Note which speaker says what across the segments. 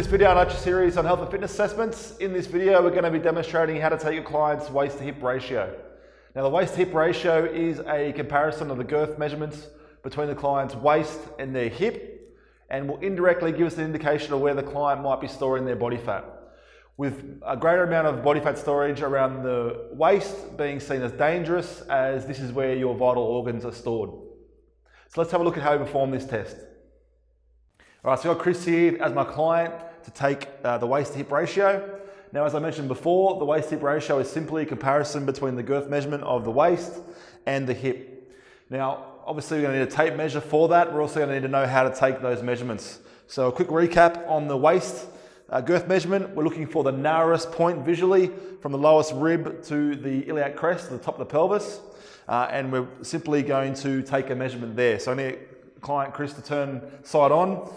Speaker 1: this video on our series on health and fitness assessments. In this video, we're going to be demonstrating how to take your client's waist to hip ratio. Now, the waist to hip ratio is a comparison of the girth measurements between the client's waist and their hip, and will indirectly give us an indication of where the client might be storing their body fat. With a greater amount of body fat storage around the waist being seen as dangerous, as this is where your vital organs are stored. So let's have a look at how we perform this test. All right, so I've got Chris here as my client to take the waist to hip ratio. Now, as I mentioned before, the waist to hip ratio is simply a comparison between the girth measurement of the waist and the hip. Now, obviously we're going to need a tape measure for that. We're also going to need to know how to take those measurements. So a quick recap on the waist girth measurement. We're looking for the narrowest point visually from the lowest rib to the iliac crest, to the top of the pelvis. And we're simply going to take a measurement there. So I need client Chris to turn side on.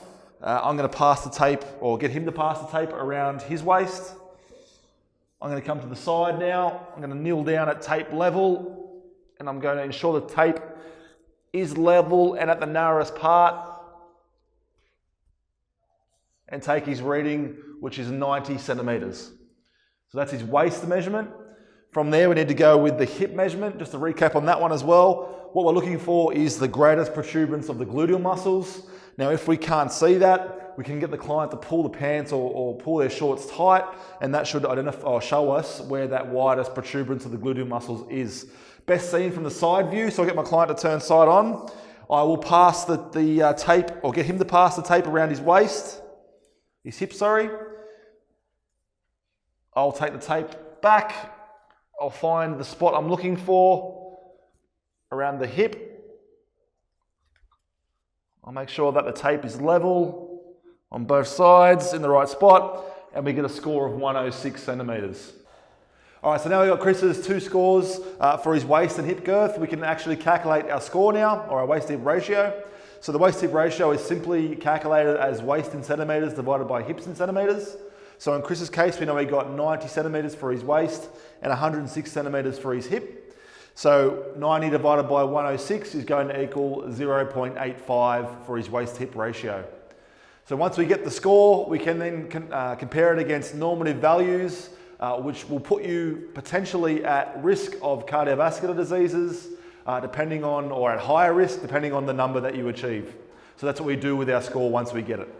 Speaker 1: I'm going to pass the tape, or get him to pass the tape around his waist. I'm going to come to the side now. I'm going to kneel down at tape level, and I'm going to ensure the tape is level and at the narrowest part, and take his reading, which is 90 centimeters. So that's his waist measurement. From there, we need to go with the hip measurement. Just to recap on that one as well, what we're looking for is the greatest protuberance of the gluteal muscles. Now, if we can't see that, we can get the client to pull the pants or pull their shorts tight, and that should identify or show us where that widest protuberance of the gluteal muscles is. Best seen from the side view, so I'll get my client to turn side on. I will pass the tape, or get him to pass the tape around his waist, his hip, sorry. I'll take the tape back. I'll find the spot I'm looking for around the hip. I'll make sure that the tape is level on both sides in the right spot, and we get a score of 106 centimeters. All right, so now we've got Chris's two scores for his waist and hip girth. We can actually calculate our score now, or our waist to hip ratio. So the waist to hip ratio is simply calculated as waist in centimeters divided by hips in centimeters. So in Chris's case, we know he got 90 centimeters for his waist and 106 centimeters for his hip. So 90 divided by 106 is going to equal 0.85 for his waist hip ratio. So once we get the score, we can then compare it against normative values, which will put you potentially at risk of cardiovascular diseases, depending on, or at higher risk, depending on the number that you achieve. So that's what we do with our score once we get it.